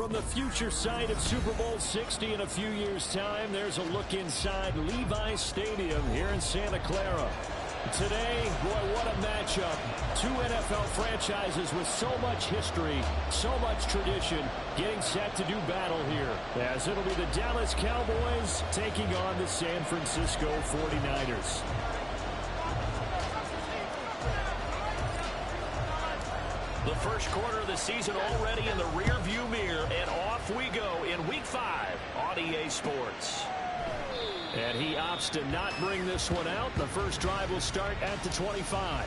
From the future site of Super Bowl 60 in a few years' time, there's a look inside Levi's Stadium here in Santa Clara. Today, boy, what a matchup. Two NFL franchises with so much history, so much tradition, getting set to do battle here. As it'll be the Dallas Cowboys taking on the San Francisco 49ers. The first quarter of the season already in the rear-view mirror, and off we go in Week 5 on EA Sports. And he opts to not bring this one out. The first drive will start at the 25.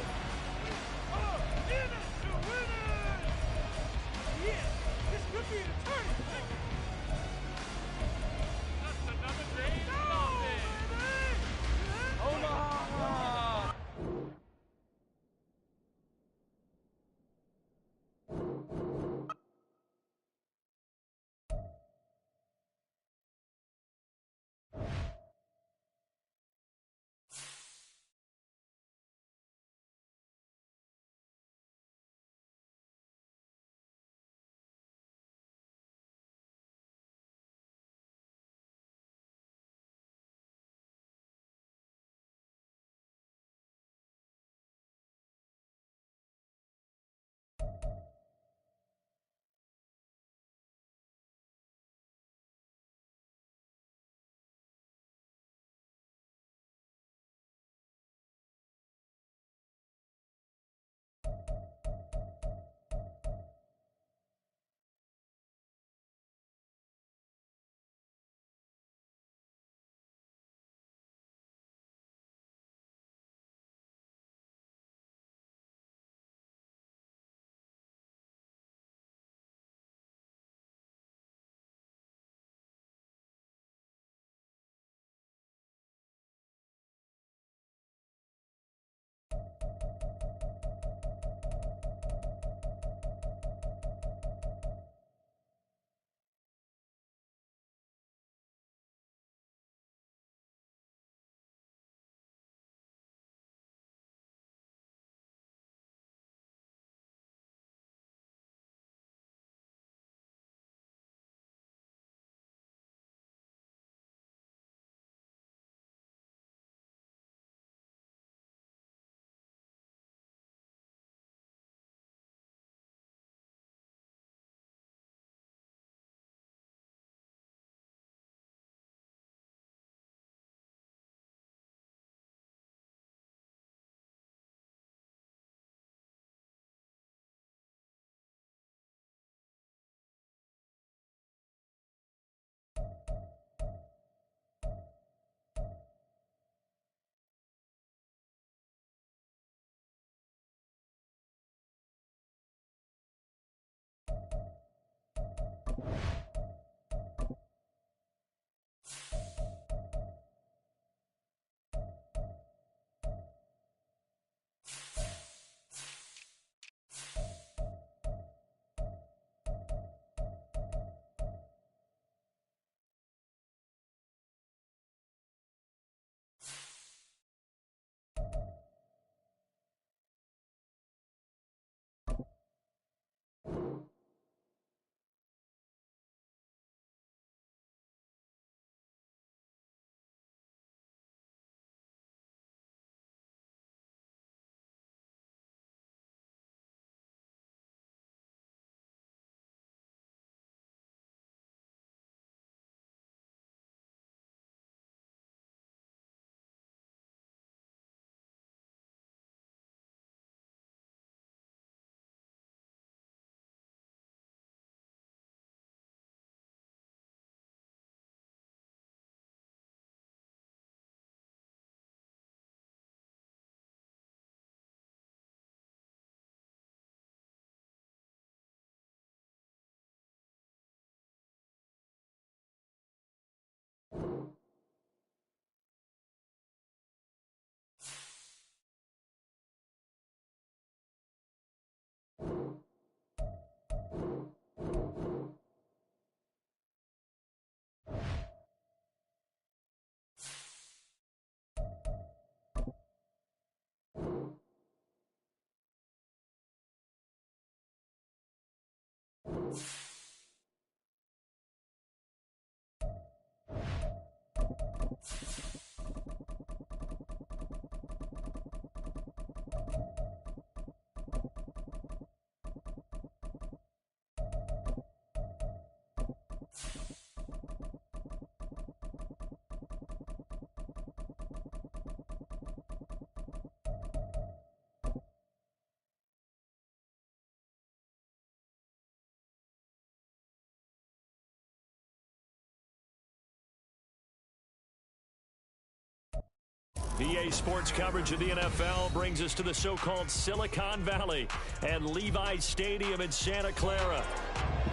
EA Sports coverage of the NFL brings us to the so-called Silicon Valley and Levi's Stadium in Santa Clara.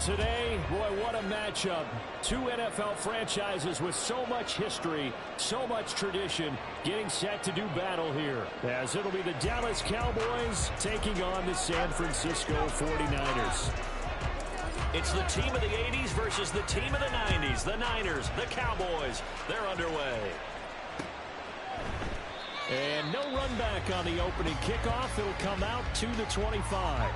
Today, boy, what a matchup. Two NFL franchises with so much history, so much tradition, getting set to do battle here. As it'll be the Dallas Cowboys taking on the San Francisco 49ers. It's the team of the 80s versus the team of the 90s. The Niners, the Cowboys, they're underway. And no run back on the opening kickoff. It'll come out to the 25.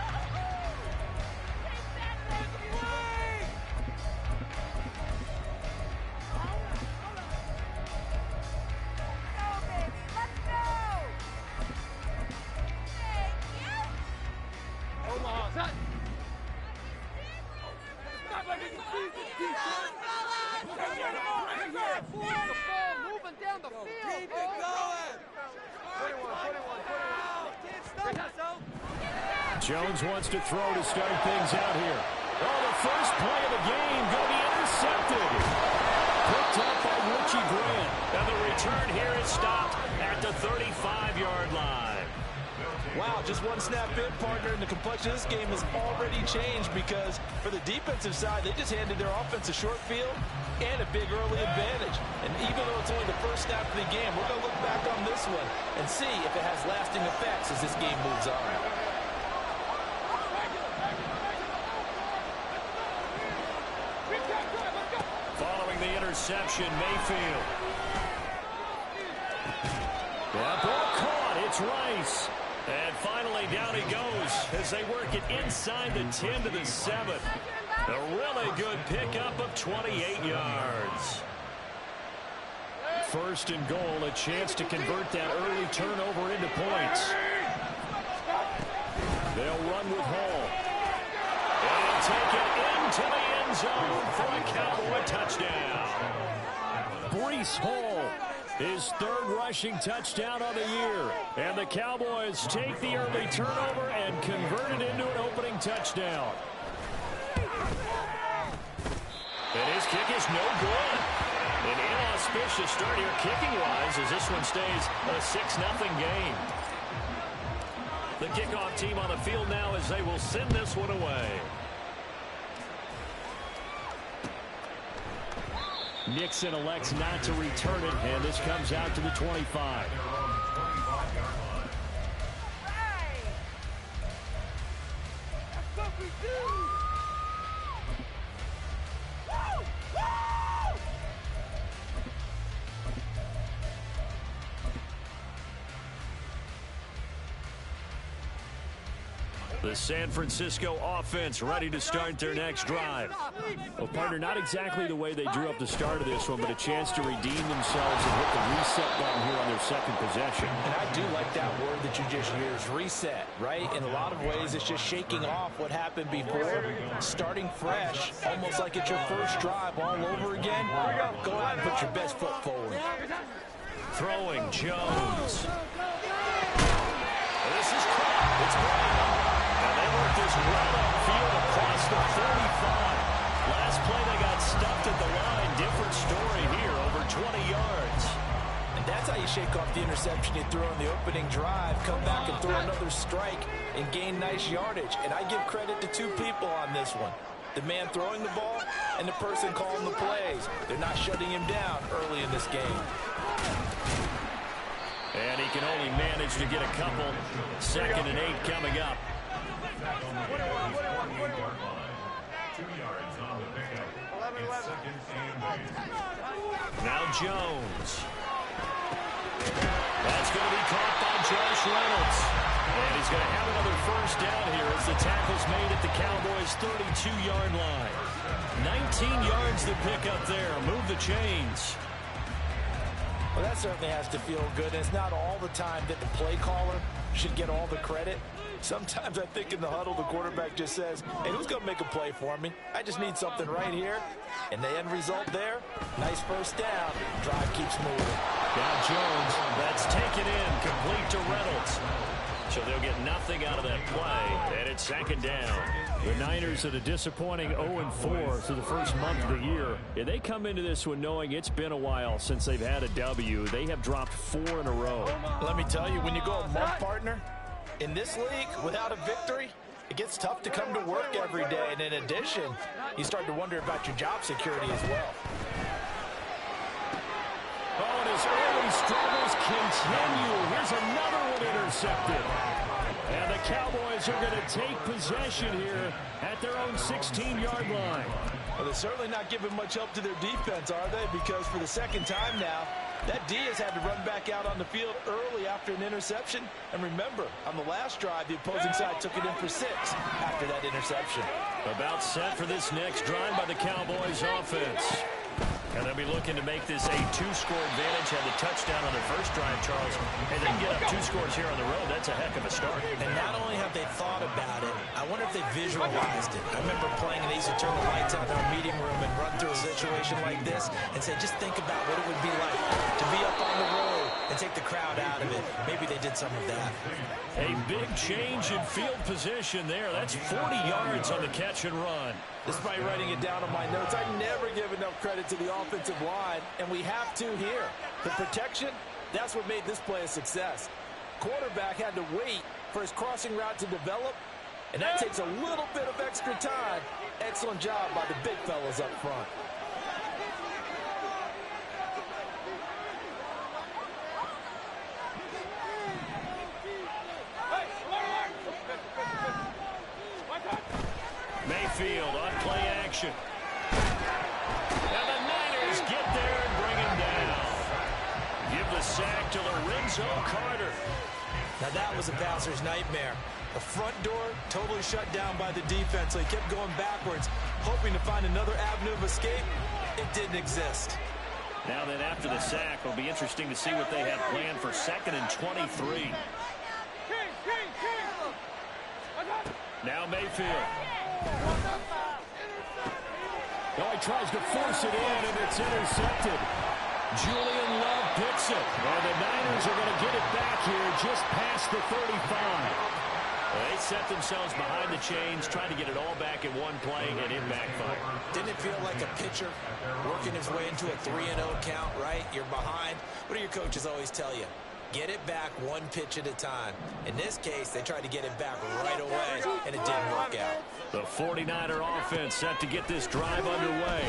Jones wants to throw to start things out here. Oh, the first play of the game going to be intercepted. Picked up by Richie Grant. And the return here is stopped at the 35-yard line. Wow, just one snap in, partner, and the complexion of this game has already changed because for the defensive side, they just handed their offense a short field and a big early advantage. And even though it's only the first snap of the game, we're going to look back on this one and see if it has lasting effects as this game moves on. Following the interception, Mayfield. That ball caught. It's Rice. And finally, down he goes as they work it inside the 10 to the 7. A really good pickup of 28 yards. First and goal, a chance to convert that early turnover into points. They'll run with Hall. And take it into the end zone for a Cowboy touchdown. Breece Hall, his third rushing touchdown of the year. And the Cowboys take the early turnover and convert it into an opening touchdown. And his kick is no good. An inauspicious start here kicking-wise as this one stays a 6-0 game. The kickoff team on the field now as they will send this one away. Nixon elects not to return it, and this comes out to the 25. The San Francisco offense ready to start their next drive. Well, partner, not exactly the way they drew up the start of this one, but a chance to redeem themselves and hit the reset button here on their second possession. And I do like that word that you just used, reset, right? In a lot of ways, it's just shaking off what happened before, starting fresh, almost like it's your first drive all over again. Go out and put your best foot forward. Throwing Jones. This is caught. It's caught. And they work this right upfield across the 35. Last play they got stuffed at the line. Different story here, over 20 yards. And that's how you shake off the interception you threw on the opening drive, come back and throw another strike and gain nice yardage. And I give credit to two people on this one. The man throwing the ball and the person calling the plays. They're not shutting him down early in this game. And he can only manage to get a couple. 2nd and 8 coming up. Now Jones. That's going to be caught by Josh Reynolds. And he's going to have another first down here as the tackle's made at the Cowboys' 32-yard line. 19 yards to pick up there. Move the chains. Well, that certainly has to feel good. And it's not all the time that the play caller should get all the credit. Sometimes I think in the huddle, the quarterback just says, hey, who's going to make a play for me? I just need something right here. And the end result there, nice first down. Drive keeps moving. Now Jones, that's taken in, complete to Reynolds. So they'll get nothing out of that play, and it's 2nd down. The Niners at a disappointing 0-4 through the first month of the year. And they come into this one knowing it's been a while since they've had a W. They have dropped 4 in a row. Let me tell you, when you go a month, partner, in this league, without a victory, it gets tough to come to work every day. And in addition, you start to wonder about your job security as well. Oh, and his early struggles continue. Here's another one intercepted. And the Cowboys are going to take possession here at their own 16-yard line. Well, they're certainly not giving much help to their defense, are they? Because for the second time now, that D has had to run back out on the field early after an interception. And remember, on the last drive, the opposing side took it in for 6 after that interception. About set for this next drive by the Cowboys offense. And they'll be looking to make this a 2-score advantage. Had the touchdown on their first drive, Charles. And they get up 2 scores here on the road. That's a heck of a start. And not only have they thought about it, I wonder if they visualized it. I remember playing, and they used to turn the lights out in our meeting room and run through a situation like this and say, just think about what it would be like to be up on the road and take the crowd out of it. Maybe they did some of that. A big change in field position there. That's 40 yards on the catch and run. Despite writing it down on my notes, I never give enough credit to the offensive line, and we have to here. The protection, that's what made this play a success. Quarterback had to wait for his crossing route to develop, and that takes a little bit of extra time. Excellent job by the big fellas up front. Mayfield on play action. And the Niners get there and bring him down. Give the sack to Lorenzo Carter. Now that was a passer's nightmare. The front door totally shut down by the defense, so he kept going backwards, hoping to find another avenue of escape. It didn't exist. Now then, after the sack, it'll be interesting to see what they have planned for 2nd and 23. Now Mayfield. Oh, he tries to force it in, and it's intercepted. Julian Love picks it. And the Niners are going to get it back here just past the 35. Well, they set themselves behind the chains, trying to get it all back in one play, and it backfired. Didn't it feel like a pitcher working his way into a 3-0 count, right? You're behind. What do your coaches always tell you? Get it back one pitch at a time. In this case, they tried to get it back right away, and it didn't work out. The 49er offense set to get this drive underway.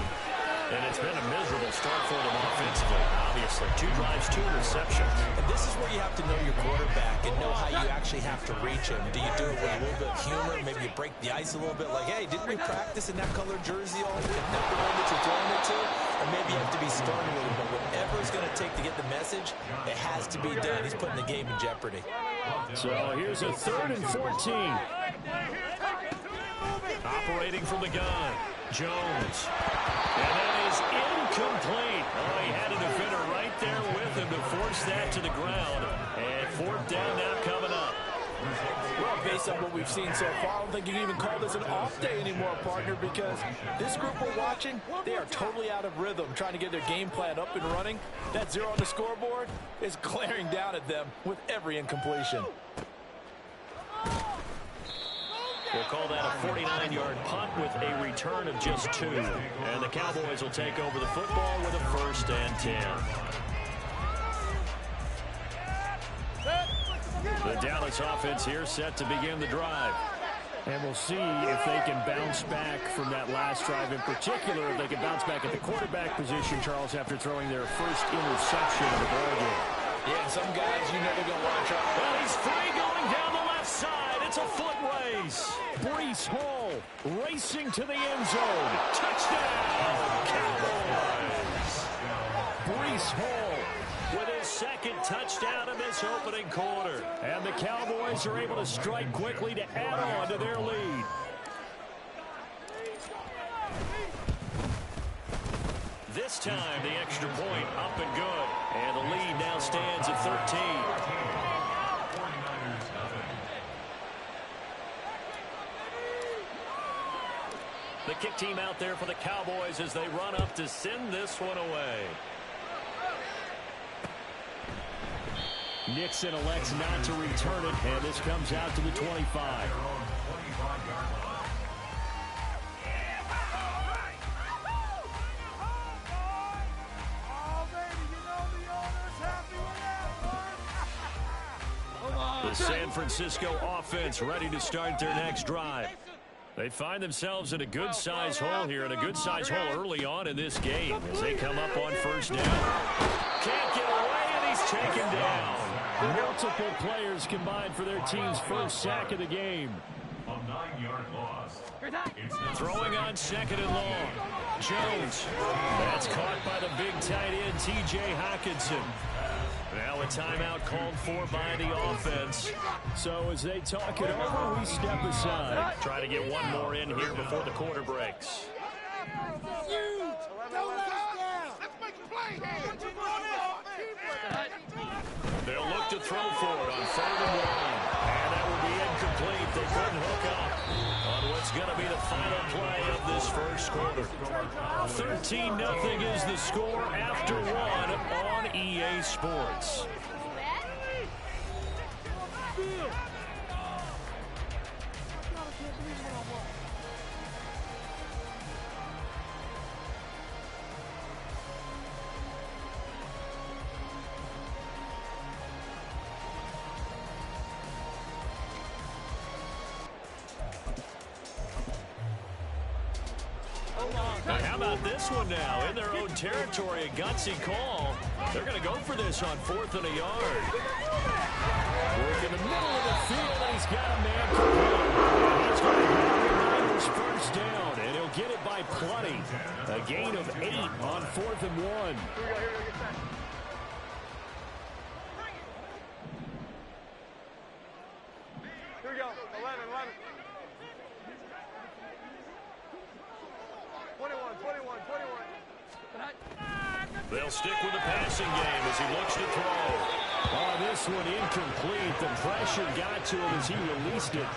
And it's been a miserable start for them offensively, obviously. 2 drives, 2 receptions. And this is where you have to know your quarterback and know how you actually have to reach him. Do you do it with a little bit of humor? Maybe you break the ice a little bit, like, hey, didn't we practice in that colored jersey all week? Not the one that you're throwing it to? Or maybe you have to be stern with him. But whatever it's going to take to get the message, it has to be done. He's putting the game in jeopardy. So here's a 3rd and 14. Operating from the gun, Jones. And that is incomplete. Oh, he had a defender right there with him to force that to the ground. And 4th down now coming up. Well, based on what we've seen so far, I don't think you can even call this an off day anymore, partner, because this group we're watching, they are totally out of rhythm, trying to get their game plan up and running. That 0 on the scoreboard is glaring down at them with every incompletion. We'll call that a 49-yard punt with a return of just 2. And the Cowboys will take over the football with a 1st and 10. The Dallas offense here set to begin the drive. And we'll see if they can bounce back from that last drive. In particular, if they can bounce back at the quarterback position, Charles, after throwing their first interception of the ballgame. Yeah, some guys you know they're going to want to try. Well, he's free going down the left side. It's a foot race. Breece Hall racing to the end zone. Touchdown, Cowboys. Breece Hall with his 2nd touchdown in this opening quarter. And the Cowboys are able to strike quickly to add on to their lead. This time, the extra point up and good. And the lead now stands at 13. The kick team out there for the Cowboys as they run up to send this one away. Nixon elects not to return it, and this comes out to the 25. The San Francisco offense ready to start their next drive. They find themselves in a good-sized hole here, and a good-sized hole early on in this game as they come up on first down. Can't get away, and he's taken down. Multiple players combined for their team's first sack of the game. A 9-yard loss. Throwing on second and long. Jones. That's caught by the big tight end, T.J. Hockenson. Now a timeout called for by the offense. So as they talk it over, we step aside. Try to get one more in here before the quarter breaks. They'll look to throw for it on third and long. And that will be incomplete. They couldn't hook up on what's going to be the final play of this first quarter. 13-0 is the score after one on EA Sports. How about this one now? In their own territory, a gutsy call. They're going to go for this on 4th and a yard. Work in the middle of the field, and he's got a man complete. He's going to get the Niners first down, and he'll get it by plenty. A gain of 8 on 4th and 1. Here we go. 11. 21. They'll stick with the passing game as he looks to throw. Oh, this one incomplete. The pressure got to him as he released it,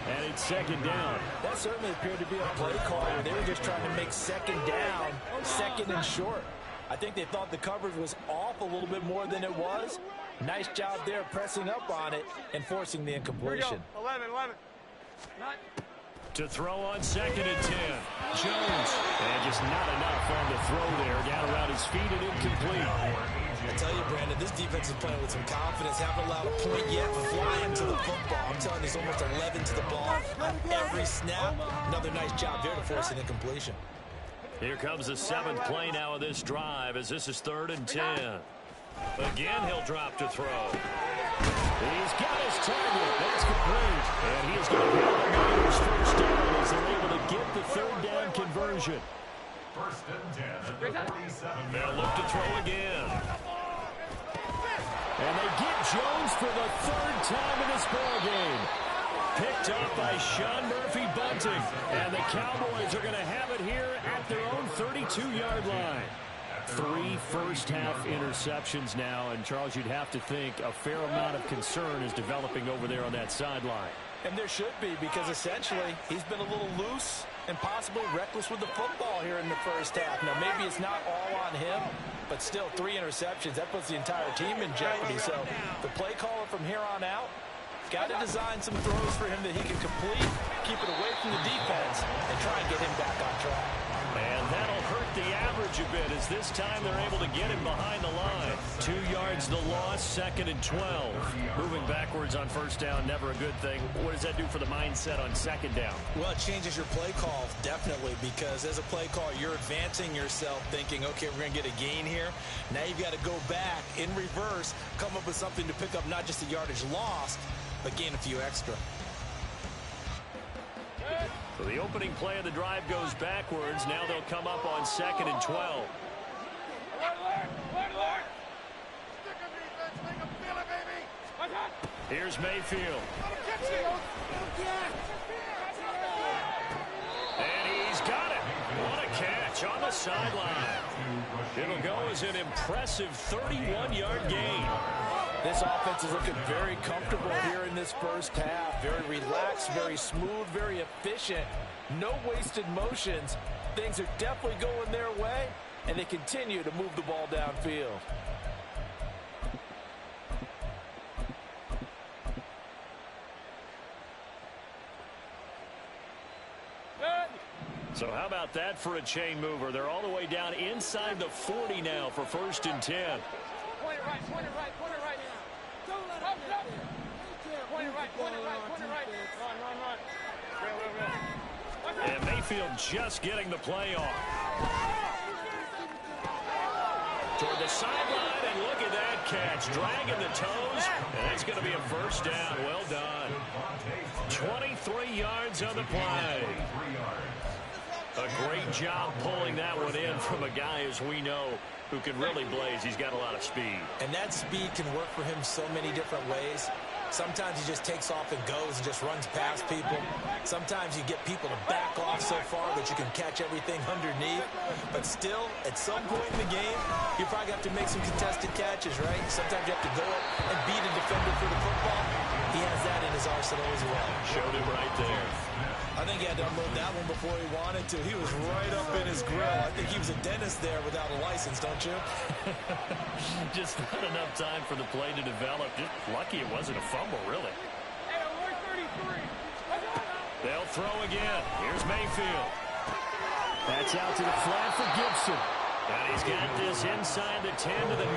and it's second down. That certainly appeared to be a play call where they were just trying to make second down, second and short. I think they thought the coverage was off a little bit more than it was. Nice job there pressing up on it and forcing the incompletion. 11. To throw on second and 10. Jones. And just not enough on the throw there. Down around his feet and incomplete. I tell you, Brandon, this defense is playing with some confidence. Haven't allowed a point yet. Flying to the football. I'm telling you, there's almost 11 to the ball on every snap. Another nice job there to force an incompletion. Here comes the 7th play now of this drive as this is 3rd and 10. Again, he'll drop to throw. He's got his target. That's complete. And he is going to get the Niners first down as they're able to get the 3rd down conversion. 1st and 10 at the 47. They'll look to throw again. And they get Jones for the 3rd time in this ballgame. Picked up by Sean Murphy-Bunting. And the Cowboys are going to have it here at their own 32-yard line. 3 first-half interceptions now, and Charles, you'd have to think a fair amount of concern is developing over there on that sideline. And there should be, because essentially he's been a little loose and possibly reckless with the football here in the first half. Now, maybe it's not all on him, but still 3 interceptions. That puts the entire team in jeopardy. So the play caller from here on out got to design some throws for him that he can complete, keep it away from the defense, and try and get him back on track. And that'll hurt the average a bit as this time they're able to get him behind the line. 2 yards the loss, 2nd and 12. Moving backwards on first down, never a good thing. What does that do for the mindset on 2nd down? Well, it changes your play call, definitely, because as a play call, you're advancing yourself thinking, okay, we're going to get a gain here. Now you've got to go back in reverse, come up with something to pick up not just the yardage lost, but gain a few extra. So the opening play of the drive goes backwards. Now they'll come up on 2nd and 12. Here's Mayfield. And he's got it. What a catch on the sideline. It'll go as an impressive 31-yard gain. This offense is looking very comfortable here in this first half. Very relaxed, very smooth, very efficient. No wasted motions. Things are definitely going their way, and they continue to move the ball downfield. So how about that for a chain mover? They're all the way down inside the 40 now for 1st and 10. Point it right, point it right, point it right. Don't let it get there. Point it right, point it right, point it right. Run. And Mayfield just getting the play off. Toward the sideline, and look at that catch. Dragging the toes, and that's going to be a 1st down. Well done. 23 yards on the play. A great job pulling that one in from a guy, as we know, who can really blaze. He's got a lot of speed. And that speed can work for him so many different ways. Sometimes he just takes off and goes and just runs past people. Sometimes you get people to back off so far that you can catch everything underneath. But still, at some point in the game, you probably have to make some contested catches, right? Sometimes you have to go up and beat a defender for the football. He has that in his arsenal as well. Showed him right there. I think he had to unload that one before he wanted to. He was right up in his grill. I think he was a dentist there without a license, don't you? Just not enough time for the play to develop. Just lucky it wasn't a fumble, really. They'll throw again. Here's Mayfield. That's out to the flat for Gibson. And he's got this inside the 10 to the 9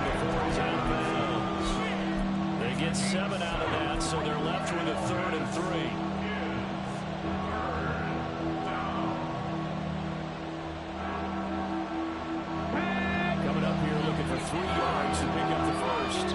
before he's out of bounds. They get 7 out of that, so they're left with a 3rd and 3. Coming up here looking for 3 yards to pick up the 1st.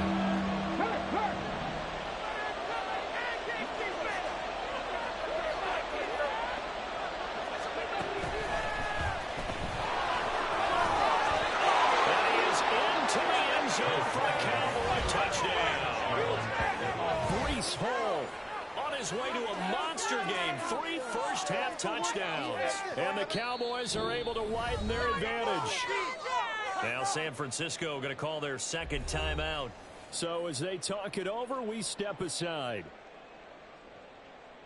That is into the end zone for a Cowboy touchdown. Breece Hall on his way to a monster game. 3 first-half touchdowns. And the Cowboys are able to widen their advantage. Now San Francisco going to call their 2nd timeout. So as they talk it over, we step aside.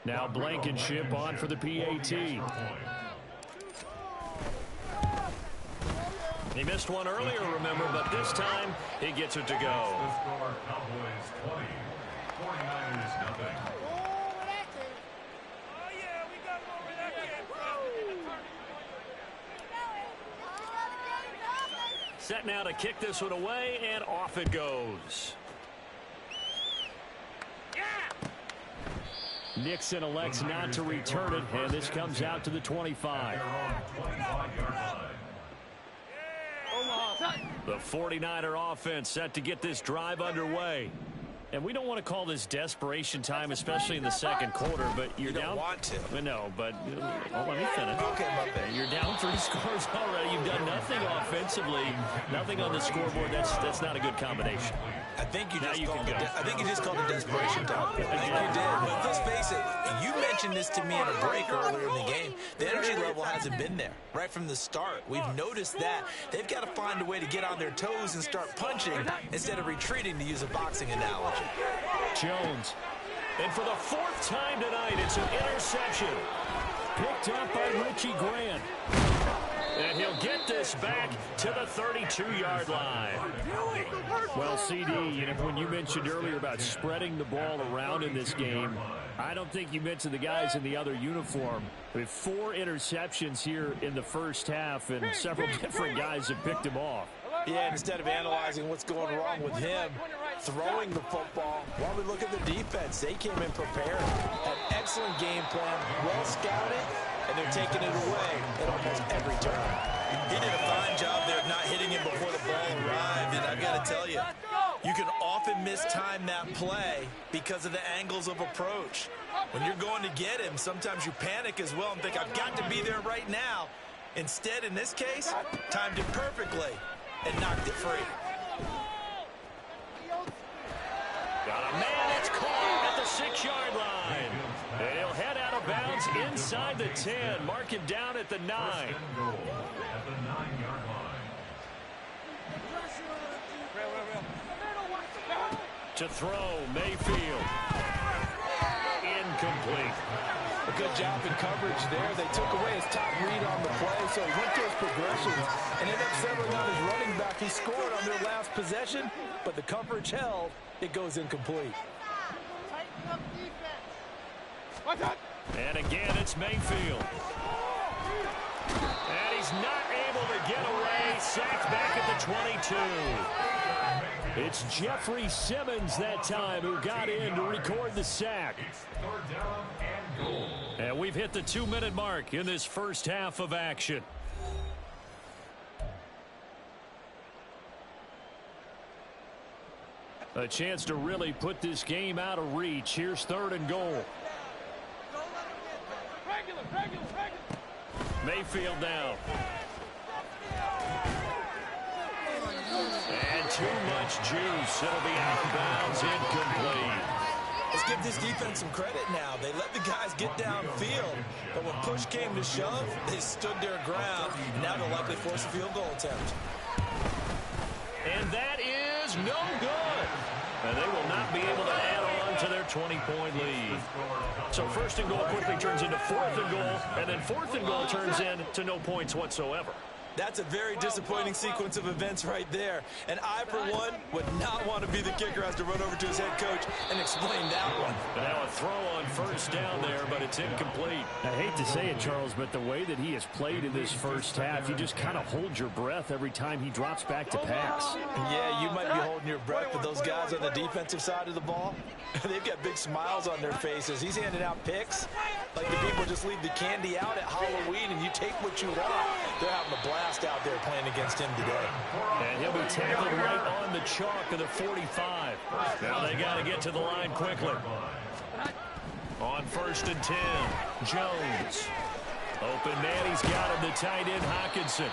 Now Blankenship on for the PAT. He missed one earlier, remember, but this time he gets it to go. Cowboys 20, 49ers nothing. Set now to kick this one away, and off it goes. Nixon elects not to return it, and this comes out to the 25. The 49er offense set to get this drive underway. And we don't want to call this desperation time, especially in the 2nd quarter, but you're down. You don't want to. No, but let me finish. Okay, my bad. You're down 3 scores already. You've done nothing offensively, nothing on the scoreboard. That's not a good combination. I think you just called it desperation time. I think you did. But let's face it, you mentioned this to me in a break earlier in the game. The energy level hasn't been there right from the start. We've noticed that. They've got to find a way to get on their toes and start punching instead of retreating, to use a boxing analogy. Jones. And for the 4th time tonight, it's an interception. Picked up by Richie Grant. And he'll get this back to the 32-yard line. Well, CD, when you mentioned earlier about spreading the ball around in this game, I don't think you mentioned the guys in the other uniform. With 4 interceptions here in the first half, and several different guys have picked him off. Yeah, instead of analyzing what's going wrong with him throwing the football, while we look at the defense, they came in prepared. Had excellent game plan, well scouted, and they're taking it away at almost every turn. He did a fine job there of not hitting him before the ball arrived, and I've got to tell you, you can often mistime that play because of the angles of approach. When you're going to get him, sometimes you panic as well and think, I've got to be there right now. Instead, in this case, timed it perfectly and knocked it free. Got a man that's caught at the 6-yard line. And he'll head out of bounds inside the 10. Mark him down at the 9. At the 9-yard line. To throw, Mayfield. Incomplete. A good job in coverage there. They took away his top read on the play, so he went to his progressions and ended up settling on his running back. He scored on their last possession, but the coverage held. It goes incomplete. Tighten up defense. Watch out. And again, it's Mayfield. 22. It's Jeffrey Simmons that time who got in to record the sack. And we've hit the 2-minute mark in this first half of action. A chance to really put this game out of reach. Here's 3rd and goal. Mayfield now. And too much juice. It'll be out of bounds, incomplete. Let's give this defense some credit now. They let the guys get downfield, but when push came to shove, they stood their ground. Now they'll likely force a field goal attempt. And that is no good. And they will not be able to add on to their 20-point lead. So 1st and goal quickly turns into 4th and goal, and then 4th and goal turns into no points whatsoever. That's a very disappointing sequence of events right there. And I, for one, would not want to be the kicker who has to run over to his head coach and explain that one. And now a throw on 1st down there, but it's incomplete. I hate to say it, Charles, but the way that he has played in this first half, you just kind of hold your breath every time he drops back to pass. Yeah, you might be holding your breath, but those guys on the defensive side of the ball, they've got big smiles on their faces. He's handing out picks like the people just leave the candy out at Halloween and you take what you want. They're having a blast out there playing against him today. And he'll be tackled right on the chalk of the 45. Now they got to get to the line quickly. On 1st and 10, Jones. Open man, he's got him, the tight end, Hockenson.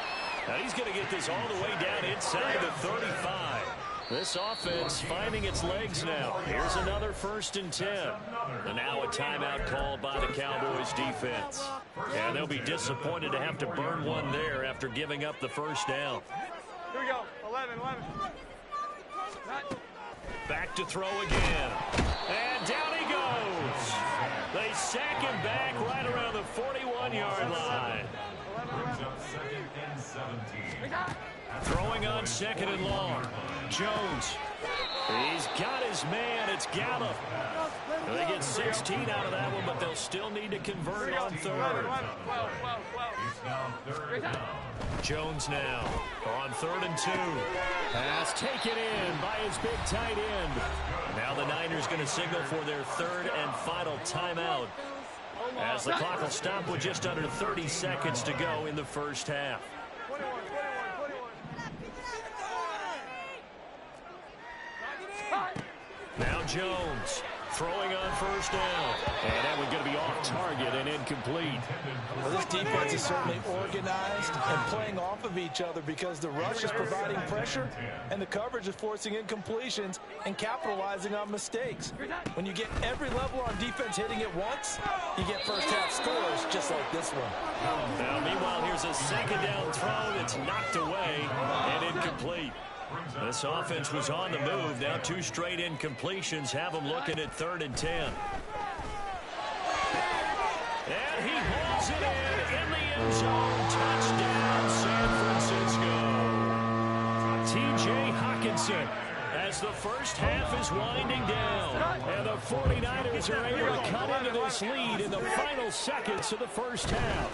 Now he's going to get this all the way down inside the 35. This offense finding its legs now. Here's another 1st and 10. And now a timeout called by the Cowboys defense. And they'll be disappointed to have to burn one there after giving up the 1st down. Here we go. 11. Back to throw again. And down he goes. They sack him back right around the 41-yard line. Throwing on 2nd and long. Jones. He's got his man. It's Gallup. They get 16 out of that one, but they'll still need to convert on 3rd. Jones now on 3rd and 2. Pass taken in by his big tight end. Now the Niners going to signal for their 3rd and final timeout, as the clock will stop with just under 30 seconds to go in the first half. Now Jones throwing on 1st down. And that one's going to be off target and incomplete. Well, this defense is certainly organized and playing off of each other because the rush is providing pressure and the coverage is forcing incompletions and capitalizing on mistakes. When you get every level on defense hitting it once, you get first half scores just like this one. Now, meanwhile, here's a 2nd down throw that's knocked away and incomplete. This offense was on the move. Now 2 straight incompletions have them looking at 3rd and 10. And he hauls it in the end zone. Touchdown, San Francisco. T.J. Hockenson, as the first half is winding down. And the 49ers are able to cut into this lead in the final seconds of the first half.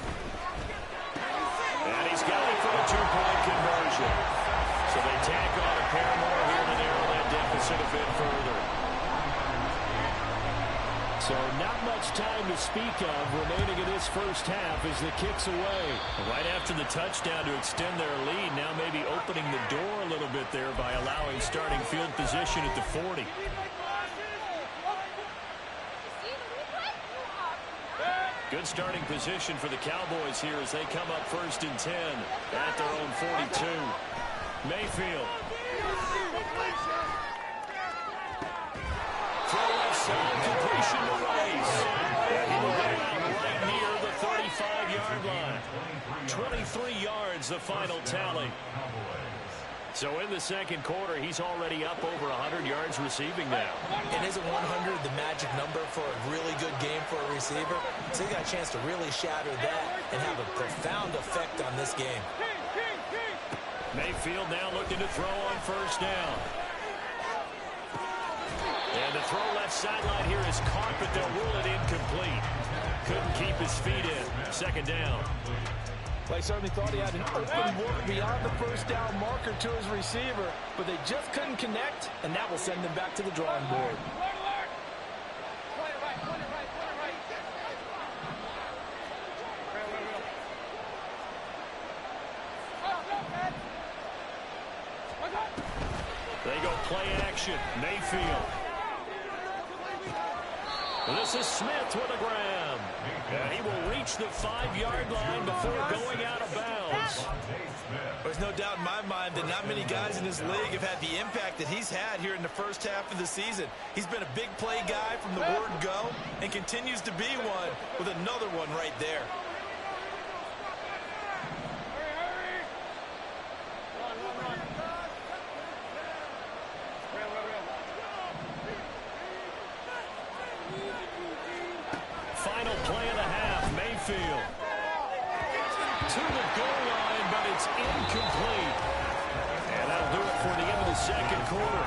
And he's got it for a 2-point conversion. So they tack on a pair more here to narrow that deficit a bit further. So not much time to speak of remaining in this first half as the kick's away. Right after the touchdown to extend their lead, now maybe opening the door a little bit there by allowing starting field position at the 40. Good starting position for the Cowboys here as they come up 1st and 10 at their own 42. Mayfield. Throw left side, completion to Rice. And he'll get right near the 35-yard line. 23 yards, the final tally. So in the second quarter, he's already up over 100 yards receiving now. And isn't 100 the magic number for a really good game for a receiver? So he got a chance to really shatter that and have a profound effect on this game. Mayfield now looking to throw on 1st down. And the throw left sideline here is caught, but they'll rule it incomplete. Couldn't keep his feet in. 2nd down. Well, I certainly thought he had an open look beyond the first down marker to his receiver, but they just couldn't connect, and that will send them back to the drawing board. They go play action. Mayfield. This is Smith with a grab. And he will reach the 5-yard line before going out of bounds. There's no doubt in my mind that not many guys in this league have had the impact that he's had here in the first half of the season. He's been a big play guy from the word go and continues to be one with another one right there. Final play of the half, Mayfield. To the goal line, but it's incomplete. And that'll do it for the end of the second quarter.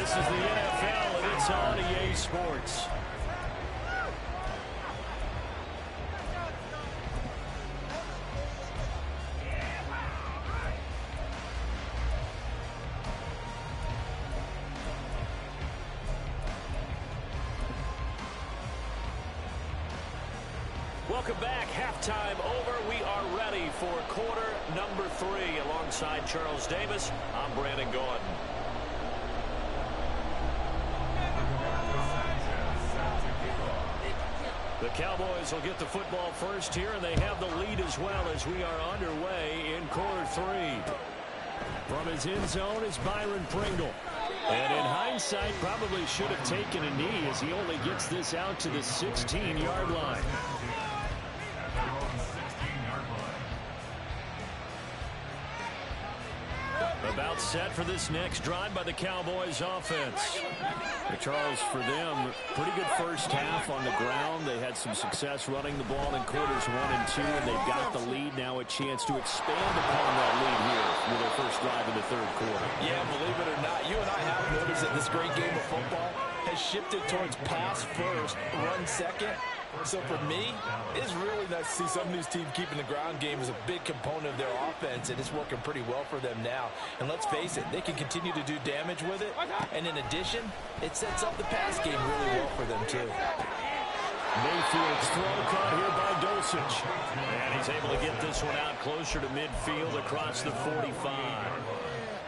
This is the NFL, and it's on EA Sports. Welcome back. Halftime over. We are ready for quarter number 3. Alongside Charles Davis, I'm Brandon Gordon. The Cowboys will get the football first here, and they have the lead as well as we are underway in quarter 3. From his end zone is Byron Pringle. And in hindsight, probably should have taken a knee as he only gets this out to the 16-yard line. About set for this next drive by the Cowboys offense. Charles, for them, pretty good first half on the ground. They had some success running the ball in quarters 1 and 2, and they've got the lead now, a chance to expand upon that lead here with their first drive in the third quarter. Yeah, believe it or not, you and I have noticed that this great game of football has shifted towards pass first, run second. So for me, it's really nice to see some of these teams keeping the ground game as a big component of their offense, and it's working pretty well for them now. And let's face it, they can continue to do damage with it. And in addition, it sets up the pass game really well for them too. Mayfield's throw caught here by Dulcich. And he's able to get this one out closer to midfield across the 45.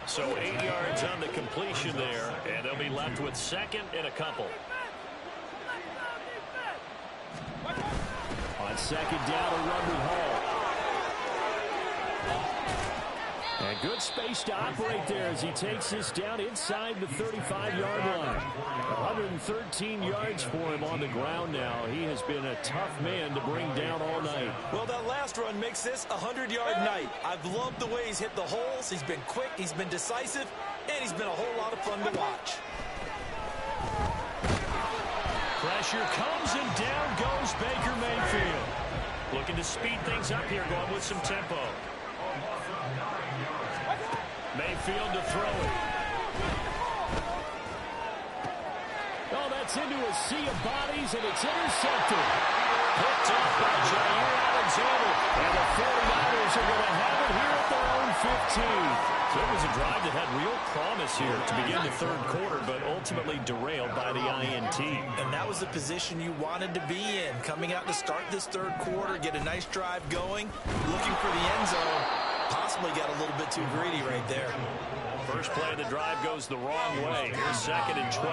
So 8 yards on the completion there, and they'll be left with second and a couple. On second down, a run with Hall. And good space to operate there as he takes this down inside the 35-yard line. 113 yards for him on the ground now. He has been a tough man to bring down all night. Well, that last run makes this a 100-yard night. I've loved the way he's hit the holes. He's been quick, he's been decisive, and he's been a whole lot of fun to watch. Pressure comes, and down goes Baker Mayfield. Looking to speed things up here, going with some tempo. Mayfield to throw it. Oh, that's into a sea of bodies, and it's intercepted. Picked up by Jair Alexander. And the 49ers are going to have it here at their own 15. So it was a drive that had real promise here to begin the third quarter, but ultimately derailed by the INT. And that was the position you wanted to be in. Coming out to start this third quarter, get a nice drive going, looking for the end zone. Possibly got a little bit too greedy right there. First play of the drive goes the wrong way. Here's second and 12.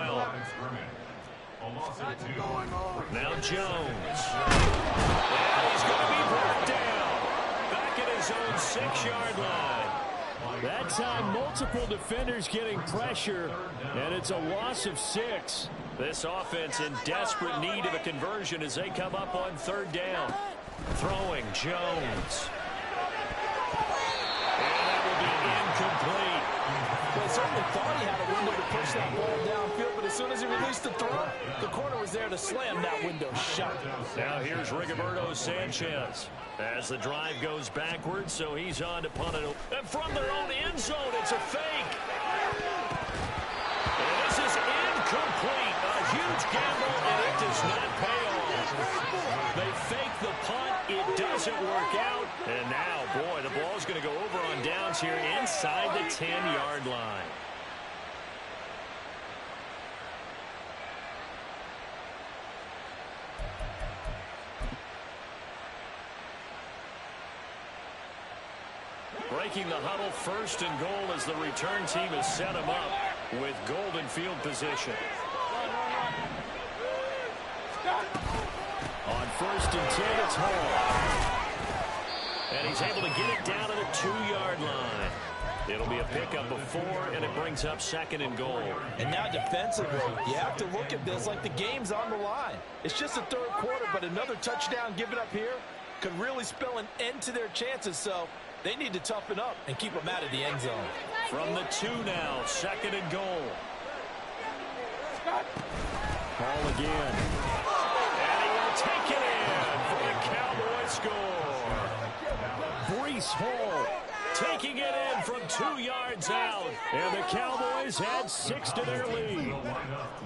Now Jones. And he's going to be brought down. Back at his own 6-yard line. That time, multiple defenders getting pressure, and it's a loss of 6. This offense in desperate need of a conversion as they come up on third down. Throwing Jones. And that will be incomplete. Well, I certainly thought he had a window to push that ball downfield, but as soon as he released the throw, the corner was there to slam that window shut. Now here's Rigoberto Sanchez as the drive goes backwards, so he's on to punt it. And from their own end zone, it's a fake. And this is incomplete. A huge gamble, and it does not pay off. They fake the punt. It doesn't work out. And now, boy, the ball's going to go over on downs here inside the 10-yard line. Breaking the huddle, first and goal as the return team has set him up with golden field position. On first and 10, it's Hall. And he's able to get it down to the 2-yard line. It'll be a pickup of 4, and it brings up second and goal. And now defensively, you have to look at this like the game's on the line. It's just the third quarter, but another touchdown given up here could really spell an end to their chances. So they need to toughen up and keep them out of the end zone. From the 2 now, second and goal. Hall again. And he will take it in for the Cowboys score. Breece Hall taking it in from 2 yards out. And the Cowboys add 6 to their lead.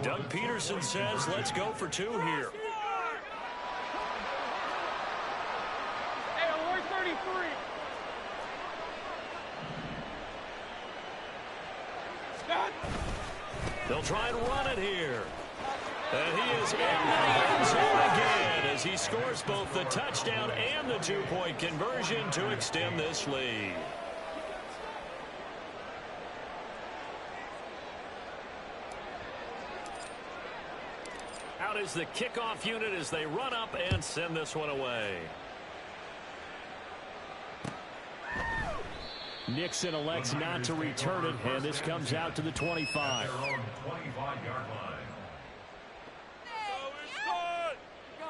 Doug Peterson says, let's go for 2 here. Hey, we're 33. They'll try and run it here. And he is in the end zone again as he scores both the touchdown and the 2-point conversion to extend this lead. Out is the kickoff unit as they run up and send this one away. Nixon elects not to return it, and this comes out to the 25. Their own 25-yard line.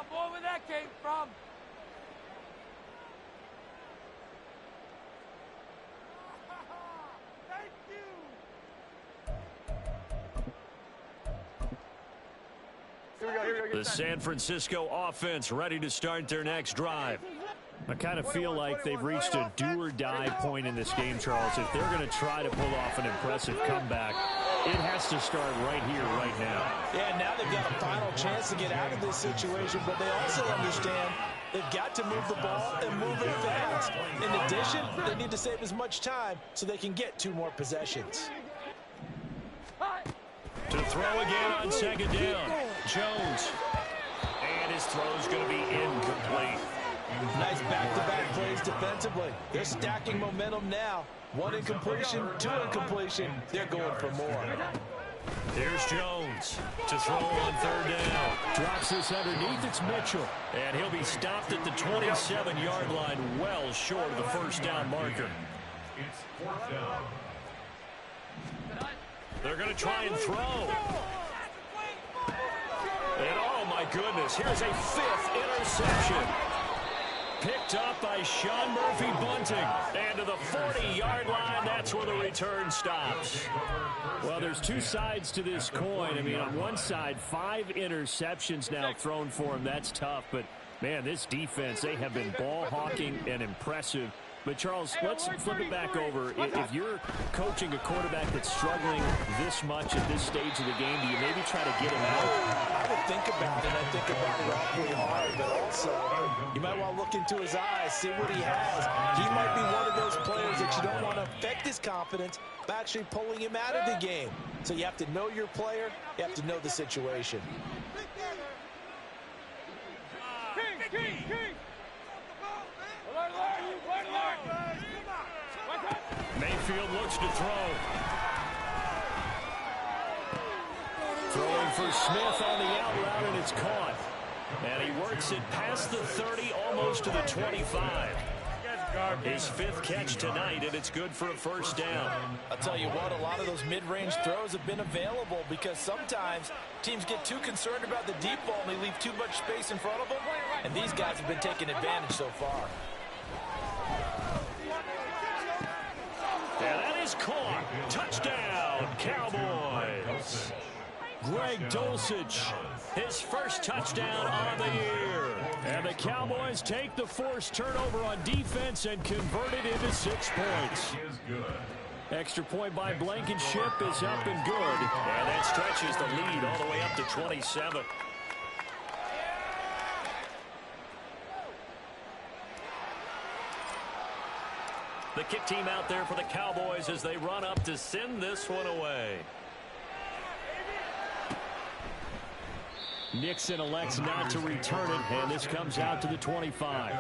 Boy, where that came from. Thank you. Here we go. The San Francisco offense ready to start their next drive. I kind of feel like they've reached a do-or-die point in this game, Charles. If they're going to try to pull off an impressive comeback, it has to start right here, right now. Yeah, now they've got a final chance to get out of this situation, but they also understand they've got to move the ball and move it fast. In addition, they need to save as much time so they can get 2 more possessions. To throw again on second down, Jones. And his throw's going to be incomplete. Nice back-to-back plays defensively. They're stacking momentum now. 1 incompletion, 2 incompletion. They're going for more. Here's Jones to throw on third down. Drops this underneath. It's Mitchell. And he'll be stopped at the 27-yard line, well short of the first down marker. It's 4th down. They're going to try and throw. And oh my goodness, here's a 5th interception. Picked up by Sean Murphy-Bunting. And to the 40-yard line, that's where the return stops. Well, there's 2 sides to this coin. I mean, on one side, 5 interceptions now thrown for him. That's tough. But, man, this defense, they have been ball hawking and impressive. But, Charles, let's flip it back over. If you're coaching a quarterback that's struggling this much at this stage of the game, do you maybe try to get him out? I would think about it, and I think about it awfully hard, but also you might want to look into his eyes, see what he has. He might be one of those players that you don't want to affect his confidence by actually pulling him out of the game. So you have to know your player. You have to know the situation. King. Mayfield looks to throw. Throwing for Smith on the out route, and it's caught. And he works it past the 30, almost to the 25. His 5th catch tonight, and it's good for a first down. I'll tell you what, a lot of those mid-range throws have been available because sometimes teams get too concerned about the deep ball and they leave too much space in front of them, and these guys have been taking advantage so far. And that is caught. Touchdown, Cowboys. Greg Dulcich, his first touchdown of the year. And the Cowboys take the forced turnover on defense and convert it into 6 points. Extra point by Blankenship is up and good. And that stretches the lead all the way up to 27. The kick team out there for the Cowboys as they run up to send this one away. Nixon elects not to return it, and this comes out to the 25.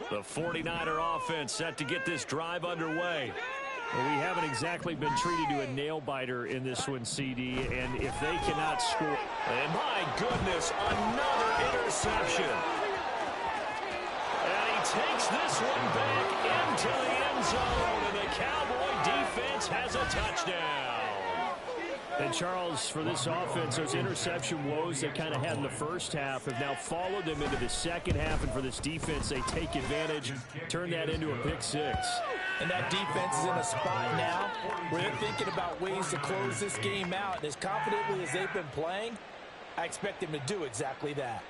The 49er offense set to get this drive underway. Well, we haven't exactly been treated to a nail-biter in this one, CD, and if they cannot score... And my goodness, another interception. And he takes this one back into the end zone, and the Cowboy defense has a touchdown. And Charles, for this offense, those interception woes they kind of had in the first half have now followed them into the second half, and for this defense, they take advantage, turn that into a pick six. And that defense is in a spot now where they're thinking about ways to close this game out. And as confidently as they've been playing, I expect them to do exactly that.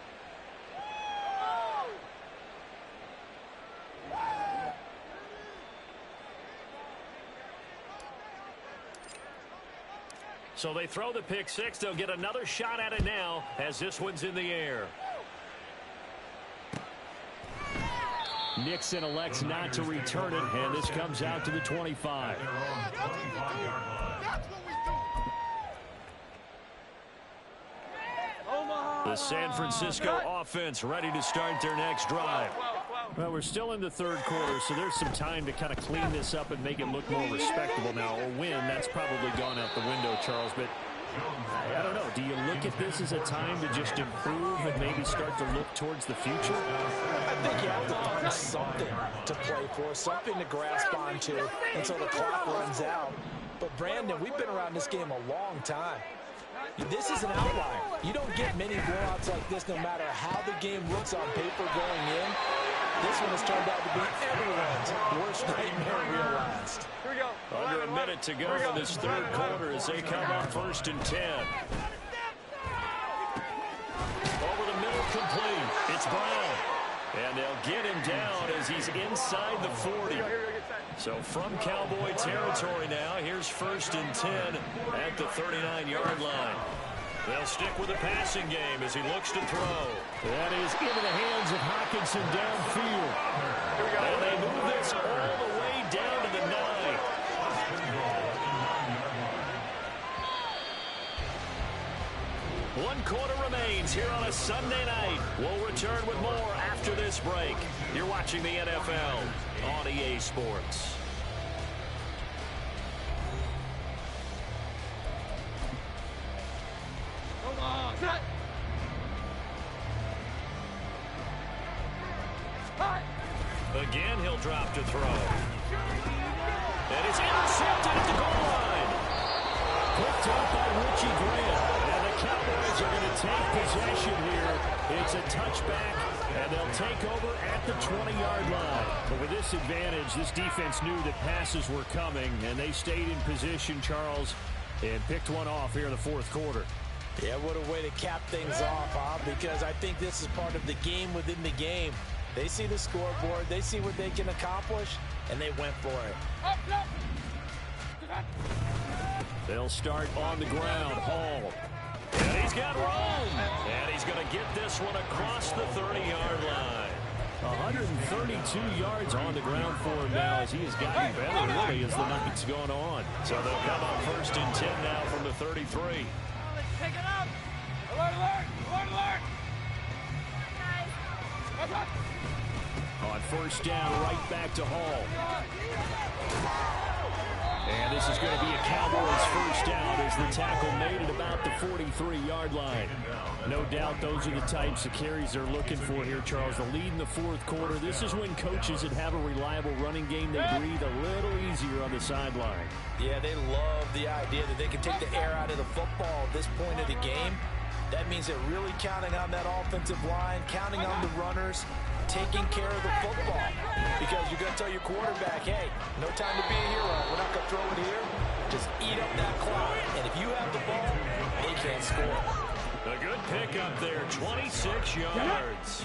So they throw the pick six. They'll get another shot at it now as this one's in the air. Nixon elects not to return it, and this comes out to the 25. The San Francisco offense ready to start their next drive. Well, we're still in the third quarter, so there's some time to kind of clean this up and make it look more respectable now. A win, that's probably gone out the window, Charles, but I don't know. Do you look at this as a time to just improve and maybe start to look towards the future? I think you have to find something to play for, something to grasp onto until the clock runs out. But, Brandon, we've been around this game a long time. This is an outlier. You don't get many blowouts like this no matter how the game looks on paper going in. This one has turned out to be everyone's worst nightmare realized. Here we go. Under a minute to go in this third quarter as they come up 1st and 10. Over the middle, complete. It's Brown. And they'll get him down as he's inside the 40. So from Cowboy territory now, here's 1st and 10 at the 39-yard line. They'll stick with the passing game as he looks to throw. That is into the hands of Hockenson downfield. And they move this all the way down to the 9. 1 quarter remains here on a Sunday night. We'll return with more after this break. You're watching the NFL on EA Sports. Again, he'll drop to throw. And it's intercepted at the goal line. Picked up by Richie Grant. And the Cowboys are going to take possession here. It's a touchback, and they'll take over at the 20-yard line. But with this advantage, this defense knew that passes were coming, and they stayed in position, Charles, and picked one off here in the fourth quarter. Yeah, what a way to cap things off, huh? Because I think this is part of the game within the game. They see the scoreboard, they see what they can accomplish, and they went for it. They'll start on the ground. Hall. And he's got room. And he's going to get this one across the 30-yard line. 132 yards on the ground for him now as he has gotten better really as the night's gone on. So they'll come up 1st and 10 now from the 33. Pick it up. Alert, alert, alert, alert. On 1st down, right back to Hall. And this is going to be a Cowboys 1st down as the tackle made at about the 43-yard line. No doubt those are the types of carries they're looking for here, Charles. The lead in the fourth quarter. This is when coaches that have a reliable running game, they breathe a little easier on the sideline. Yeah, they love the idea that they can take the air out of the football at this point of the game. That means they're really counting on that offensive line, counting on the runners, taking care of the football. Because you're going to tell your quarterback, hey, no time to be a hero. We're not going to throw it here. Just eat up that clock. And if you have the ball, they can't score. A good pickup there, 26 yards.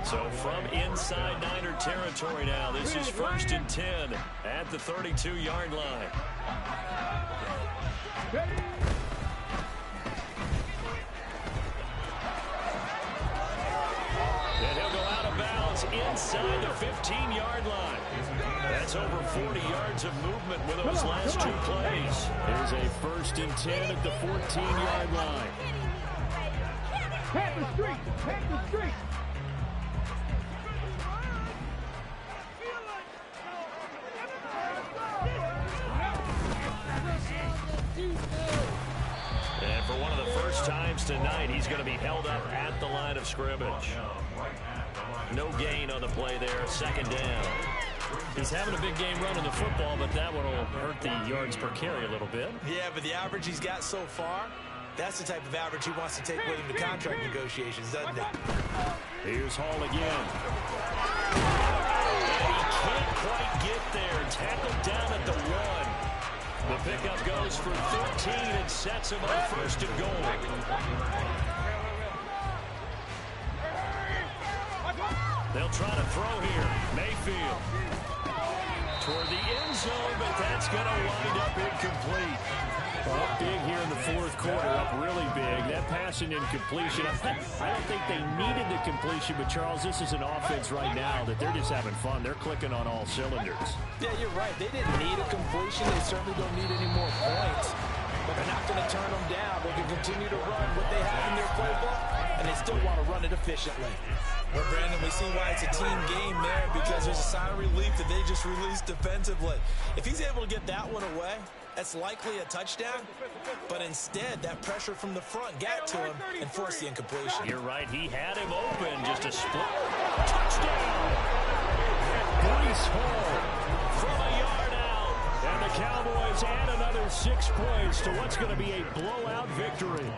So from inside Niner territory now, this is 1st and 10 at the 32-yard line. inside the 15-yard line. That's over 40 yards of movement with those last 2 plays. Here's a 1st and 10 at the 14-yard line. Hit the street! Hit the street! And for one of the first times tonight, he's going to be held up at the line of scrimmage. No gain on the play there, 2nd down. He's having a big game running the football, but that one will hurt the yards per carry a little bit. Yeah, but the average he's got so far, that's the type of average he wants to take with him to contract negotiations, doesn't it? Here's Hall again. And he can't quite get there. Tackled down at the 1. The pickup goes for 13 and sets him on 1st and goal. They'll try to throw here. Mayfield toward the end zone, but that's going to wind up incomplete. Up big here in the 4th quarter, up really big. That passing incompletion, I don't think they needed the completion, but Charles, this is an offense right now that they're just having fun. They're clicking on all cylinders. Yeah, you're right. They didn't need a completion. They certainly don't need any more points. But they're not going to turn them down. They can continue to run what they have in their playbook, and they still want to run it efficiently. Well, Brandon, we see why it's a team game there, because there's a sigh of relief that they just released defensively. If he's able to get that one away, that's likely a touchdown. But instead, that pressure from the front got to him and forced the incompletion. You're right. He had him open. Just a split. Touchdown! Breece Hall from a yard out. And the Cowboys add another 6 points to what's going to be a blowout victory.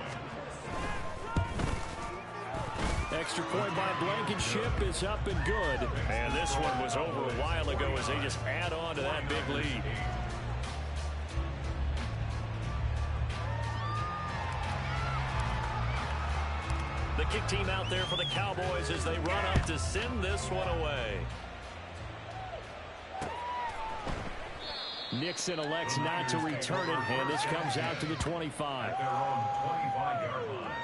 Extra point by Blankenship is up and good. And this one was over a while ago as they just add on to that big lead. The kick team out there for the Cowboys as they run up to send this one away. Nixon elects not to return it, and this comes out to the 25. Their own 25-yard line.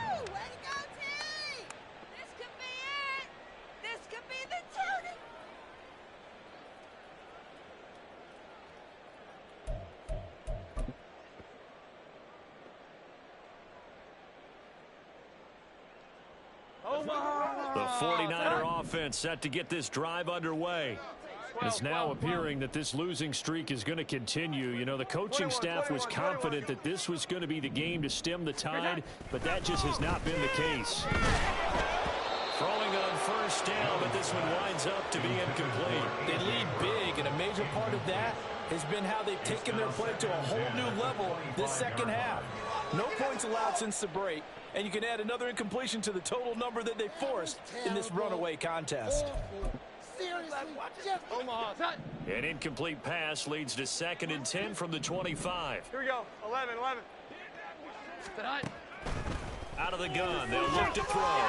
The 49er offense set to get this drive underway. It's now appearing that this losing streak is going to continue. You know, the coaching staff was confident that this was going to be the game to stem the tide, but that just has not been the case. Throwing on 1st down, but this one winds up to be incomplete. They lead big, and a major part of that has been how they've taken their play to a whole new level this 2nd half. No points allowed since the break, and you can add another incompletion to the total number that they forced in this runaway contest. An incomplete pass leads to 2nd and 10 from the 25. Here we go. 11. Out of the gun, they'll look to throw.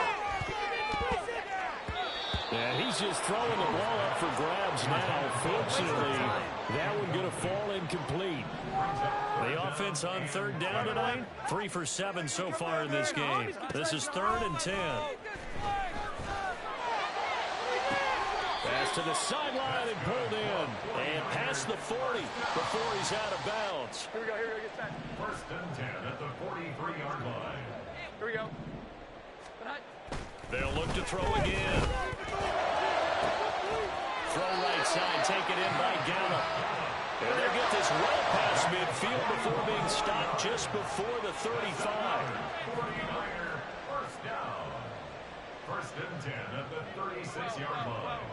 And he's just throwing the ball up for grabs now. Fortunately, that one going to fall incomplete. The offense on 3rd down tonight, 3 for 7 so far in this game. This is 3rd and 10. Pass to the sideline and pulled in. And past the 40 before he's out of bounds. Here we go, get set. 1st and 10 at the 43-yard line. Here we go. They'll look to throw again. Throw right side, taken in by Gallup. And they'll get this well past midfield before being stopped just before the 35. 49er, 1st down. 1st and 10 at the 36-yard line.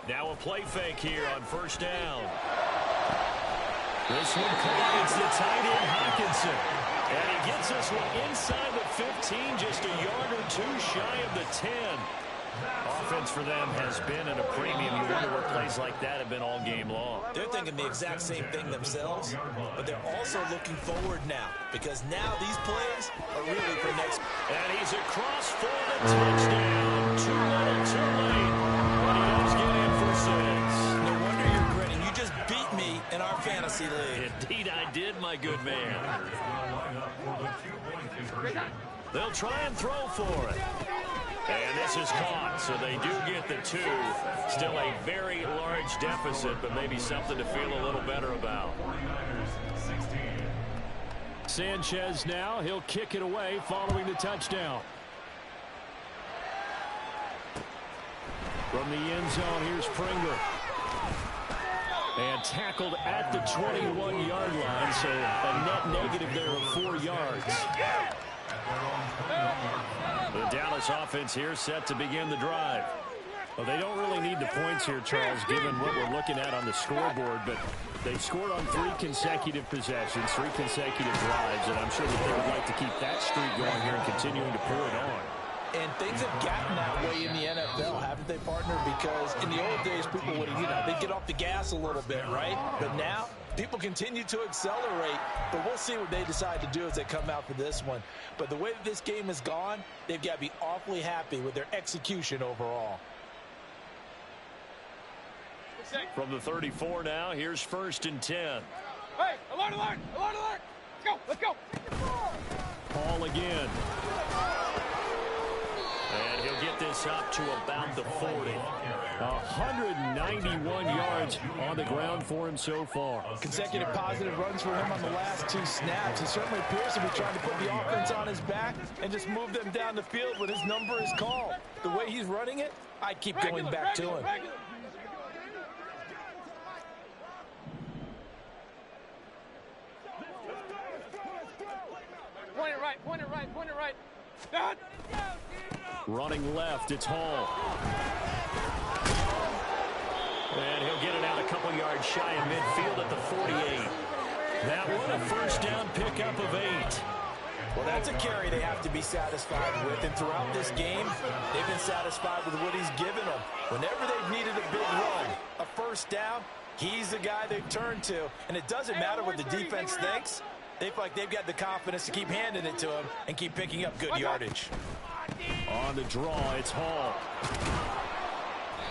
Now a play fake here on 1st down. This one collides the tight end Hawkinson. And he gets this one inside the 15, just a yard or 2 shy of the 10. Offense for them has been at a premium. You wonder where plays like that have been all game long. They're thinking the exact same thing themselves, but they're also looking forward now, because now these plays are really for next. And he's across for the touchdown. Too little, too late. But he does get in for 6. No wonder you're grinning. You just beat me in our fantasy league. Indeed I did, my good man. For the 2-point conversion. They'll try and throw for it. And this is caught, so they do get the 2. Still a very large deficit, but maybe something to feel a little better about. Sanchez now, he'll kick it away following the touchdown. From the end zone, here's Pringle. And tackled at the 21-yard line, so a net negative there of 4 yards. The Dallas offense here set to begin the drive. Well, they don't really need the points here, Charles, given what we're looking at on the scoreboard, but they've scored on 3 consecutive possessions, 3 consecutive drives, and I'm sure that they would like to keep that streak going here and continuing to pour it on. And things have gotten that way in the NFL, haven't they, partner? Because in the old days, people would, they'd get off the gas a little bit, right? But now, people continue to accelerate. But we'll see what they decide to do as they come out for this one. But the way that this game has gone, they've got to be awfully happy with their execution overall. From the 34 now, here's 1st and 10. Hey, alert, alert, alert, alert. Let's go. Paul again. And he'll get this up to about the 40. 191 yards on the ground for him so far. Consecutive positive runs for him on the last 2 snaps. He certainly appears to be trying to put the offense on his back and just move them down the field when his number is called. The way he's running it, I keep going back to him. Point it right. Done. Running left, it's Hall. And he'll get it out a couple yards shy of midfield at the 48. That one, a 1st down pickup of 8. Well, that's a carry they have to be satisfied with. And throughout this game, they've been satisfied with what he's given them. Whenever they've needed a big run, a 1st down, he's the guy they've turned to. And it doesn't matter what the defense thinks. They feel like they've got the confidence to keep handing it to him and keep picking up good yardage. On the draw, it's Hall.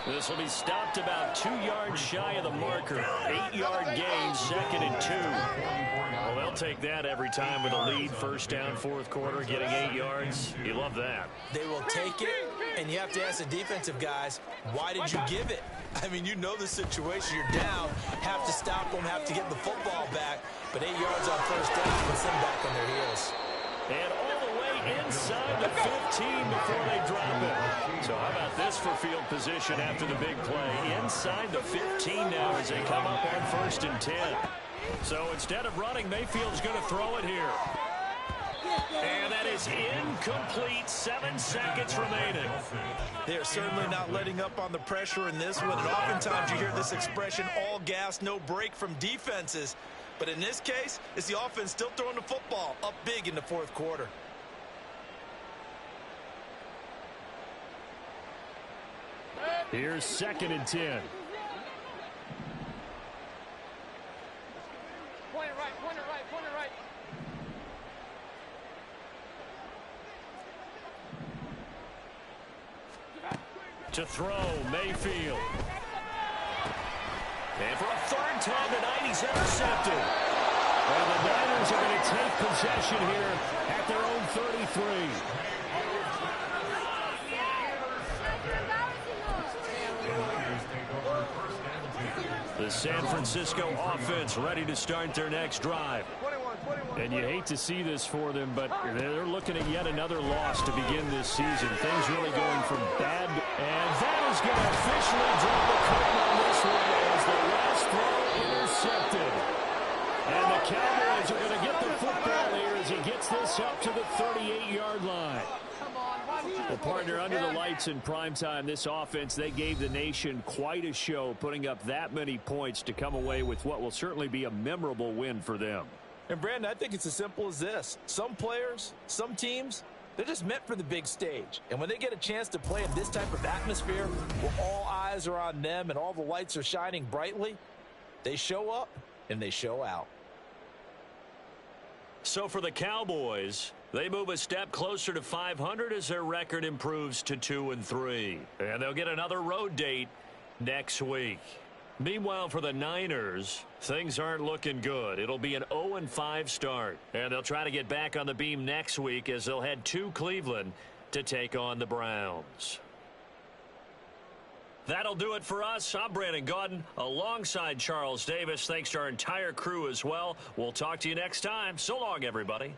This will be stopped about 2 yards shy of the marker. 8-yard gain, 2nd and 2. Well, they'll take that every time with a lead. 1st down, 4th quarter, getting 8 yards. You love that. They will take it, and you have to ask the defensive guys, why did you give it? I mean, you know the situation. You're down, have to stop them, have to get the football back. But 8 yards on 1st down puts them back on their heels. And all the way inside the 15 before they drop it. So how about this for field position after the big play? Inside the 15 now as they come up on 1st and 10. So instead of running, Mayfield's going to throw it here. And that is incomplete. 7 seconds remaining. They're certainly not letting up on the pressure in this one. And oftentimes you hear this expression, all gas, no break from defenses. But in this case, it's the offense still throwing the football up big in the 4th quarter. Here's 2nd and 10. Point it right. To throw, Mayfield. And for a 3rd time tonight, he's intercepted. Well, the Niners are going to take possession here at their own 33. The San Francisco offense ready to start their next drive. And you hate to see this for them, but they're looking at yet another loss to begin this season. Things really going from bad. And that is going to officially drop the curtain on this one as the last throw intercepted. And the Cowboys are going to get the football here as he gets this up to the 38-yard line. Well, partner, under the lights in primetime, this offense, they gave the nation quite a show, putting up that many points to come away with what will certainly be a memorable win for them. And, Brandon, I think it's as simple as this. Some players, some teams, they're just meant for the big stage. And when they get a chance to play in this type of atmosphere where all eyes are on them and all the lights are shining brightly, they show up and they show out. So for the Cowboys, they move a step closer to 500 as their record improves to 2-3. And they'll get another road date next week. Meanwhile, for the Niners, things aren't looking good. It'll be an 0-5 start. And they'll try to get back on the beam next week as they'll head to Cleveland to take on the Browns. That'll do it for us. I'm Brandon Gaudin alongside Charles Davis. Thanks to our entire crew as well. We'll talk to you next time. So long, everybody.